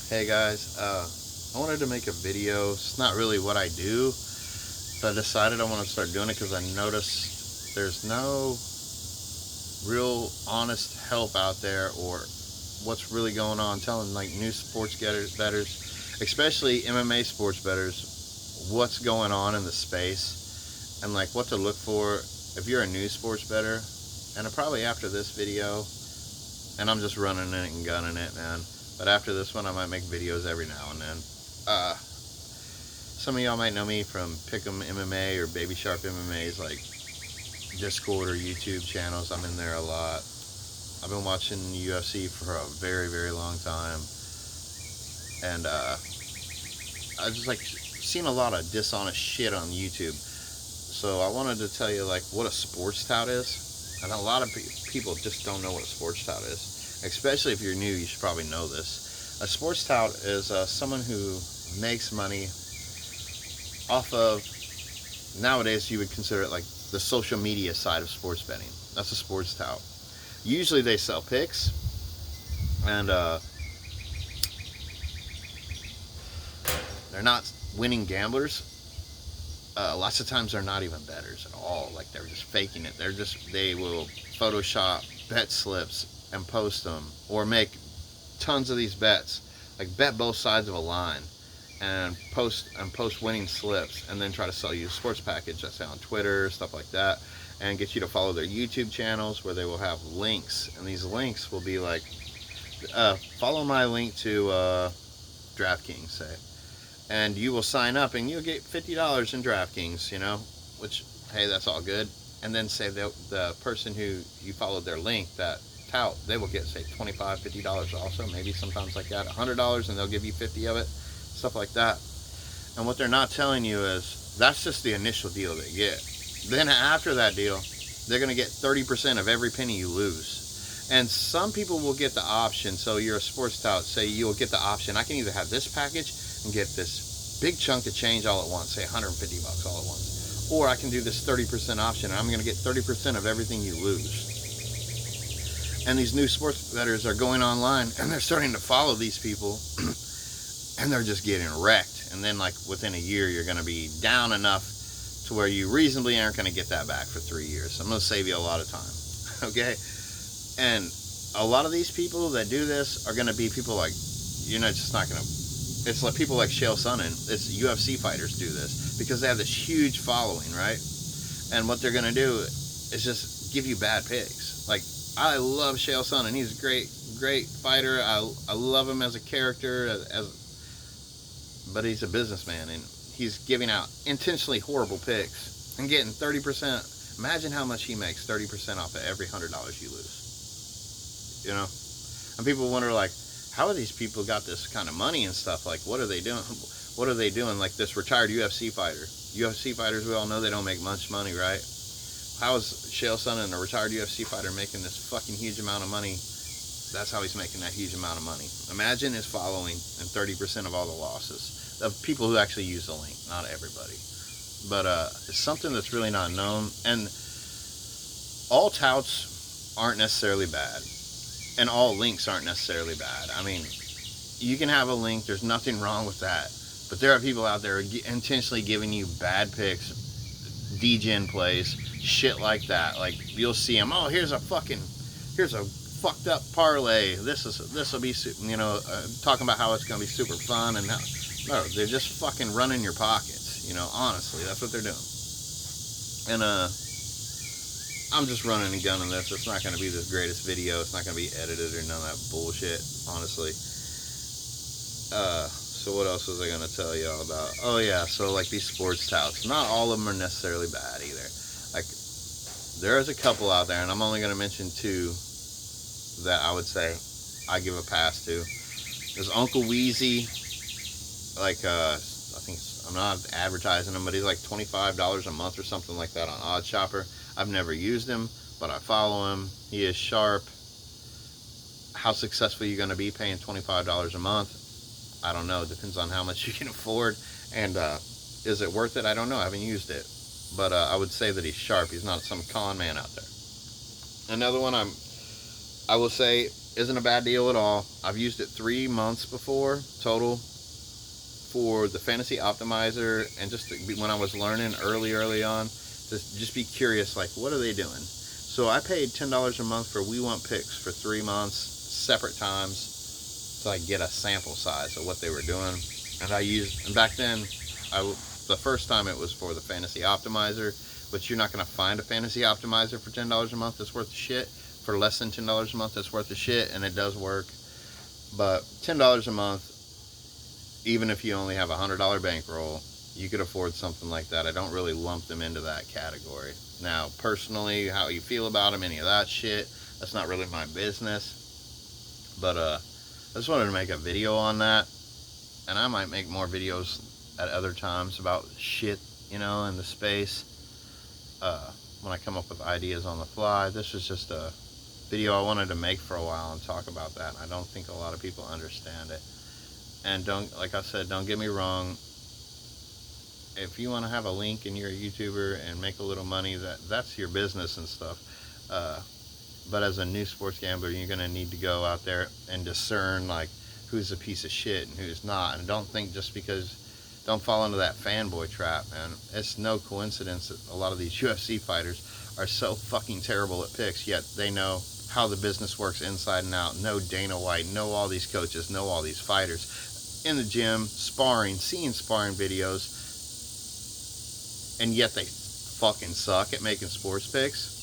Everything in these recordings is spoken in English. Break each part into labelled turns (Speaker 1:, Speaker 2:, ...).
Speaker 1: Hey guys, I wanted to make a video. It's not really what I do, but I decided I want to start doing it because I noticed there's no real honest help out there, or what's really going on, telling like new sports bettors, especially MMA sports bettors, what's going on in the space and like what to look for if you're a new sports bettor. And probably after this video, and I'm just running it and gunning it, man. But after this one, I might make videos every now and then. Some of y'all might know me from Pick'em MMA or Baby Sharp MMA's like Discord or YouTube channels. I'm in there a lot. I've been watching UFC for a very, very long time, and I just like seen a lot of dishonest shit on YouTube. So I wanted to tell you like what a sports tout is, and a lot of people just don't know what a sports tout is. Especially if you're new, you should probably know this. A sports tout is someone who makes money off of, nowadays you would consider it like the social media side of sports betting. That's a sports tout. Usually they sell picks, and they're not winning gamblers. Lots of times they're not even bettors at all. Like they're just faking it. They will Photoshop bet slips and post them, or make tons of these bets, like bet both sides of a line, and post winning slips, and then try to sell you a sports package, let's say on Twitter, stuff like that, and get you to follow their YouTube channels where they will have links, and these links will be like, follow my link to DraftKings, say, and you will sign up and you'll get $50 in DraftKings, you know, which, hey, that's all good. And then say the person who you followed their link, that tout, they will get say $25, $50 also, maybe sometimes like that, $100, and they'll give you 50 of it, stuff like that. And what they're not telling you is that's just the initial deal they get. Then after that deal, they're going to get 30% of every penny you lose. And some people will get the option. So you're a sports tout, say you'll get the option, I can either have this package and get this big chunk of change all at once, say $150 all at once, or I can do this 30% option and I'm going to get 30% of everything you lose. And these new sports bettors are going online and they're starting to follow these people and they're just getting wrecked. And then like within a year, you're going to be down enough to where you reasonably aren't going to get that back for 3 years. So I'm going to save you a lot of time. Okay. And a lot of these people that do this are going to be people like, you're not just not going to, it's like people like Chael, it's UFC fighters do this because they have this huge following, right? And what they're going to do is just give you bad picks. Like, I love Chael, and he's a great fighter. I love him as a character, but he's a businessman, and he's giving out intentionally horrible picks and getting 30%. Imagine how much he makes, 30% off of every $100 you lose. You know? And people wonder, like, how are these people got this kind of money and stuff? Like, what are they doing? What are they doing? Like this retired UFC fighter. UFC fighters, we all know they don't make much money, right? How is Chael and a retired UFC fighter making this fucking huge amount of money? That's how he's making that huge amount of money. Imagine his following and 30% of all the losses of people who actually use the link, not everybody. But it's something that's really not known. And all touts aren't necessarily bad, and all links aren't necessarily bad. I mean, you can have a link, there's nothing wrong with that, but there are people out there intentionally giving you bad picks, degen plays, shit like that. Like, you'll see them, oh, here's a fucked up parlay, this will be, you know, talking about how it's going to be super fun, and how, no, they're just fucking running your pockets, you know, honestly, that's what they're doing. And I'm just running and gunning this. It's not going to be the greatest video. It's not going to be edited or none of that bullshit, honestly. So what else was I going to tell y'all about? Oh, yeah, so like these sports touts. Not all of them are necessarily bad either. Like, there's a couple out there, and I'm only going to mention two that I would say I give a pass to. There's Uncle Weezy. Like, I think I'm not advertising him, but he's like $25 a month or something like that on OddsShopper. I've never used him, but I follow him. He is sharp. How successful are you going to be paying $25 a month? I don't know. It depends on how much you can afford. And is it worth it? I don't know. I haven't used it. But I would say that he's sharp. He's not some con man out there. Another one I will say Isn't a bad deal at all. I've used it 3 months before total for the fantasy optimizer, and just when I was learning early on, to just be curious, like, what are they doing? So I paid $10 a month for We Want Picks for 3 months, separate times, so I get a sample size of what they were doing. And back then, the first time it was for the fantasy optimizer, but you're not going to find a fantasy optimizer for $10 a month that's worth the shit. For less than $10 a month that's worth the shit, and it does work. But $10 a month, even if you only have a $100 bankroll, you could afford something like that. I don't really lump them into that category. Now, personally, how you feel about them, any of that shit, that's not really my business. But I just wanted to make a video on that, and I might make more videos at other times about shit, in the space. When I come up with ideas on the fly, this was just a video I wanted to make for a while and talk about that. I don't think a lot of people understand it. And like I said, don't get me wrong. If you want to have a link and you're a YouTuber and make a little money, that's your business and stuff. But as a new sports gambler, you're going to need to go out there and discern, like, who's a piece of shit and who's not. And don't fall into that fanboy trap, man. It's no coincidence that a lot of these UFC fighters are so fucking terrible at picks, yet they know how the business works inside and out. Know Dana White, know all these coaches, know all these fighters in the gym, sparring, seeing sparring videos, and yet they fucking suck at making sports picks.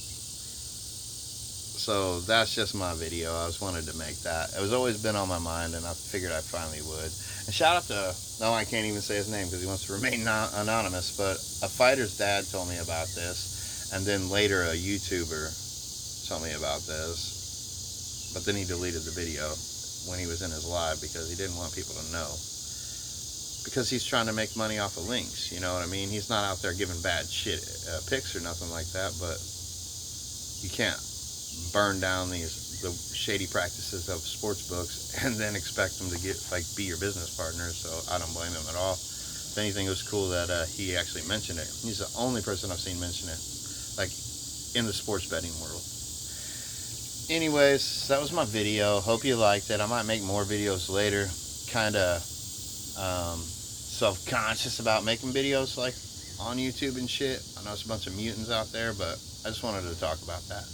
Speaker 1: So that's just my video. I just wanted to make that. It was always been on my mind, and I figured I finally would. And shout out to, no, I can't even say his name because he wants to remain anonymous, but a fighter's dad told me about this, and then later a YouTuber told me about this, but then he deleted the video when he was in his live because he didn't want people to know, because he's trying to make money off of links, you know what I mean? He's not out there giving bad shit pics or nothing like that, but you can't burn down the shady practices of sports books and then expect them to be your business partner. So I don't blame him at all. If anything, it was cool that he actually mentioned it. He's the only person I've seen mention it, like, in the sports betting world. Anyways, that was my video. Hope you liked it. I might make more videos later. Kind of self-conscious about making videos like on YouTube and shit. I know it's a bunch of mutants out there, but I just wanted to talk about that.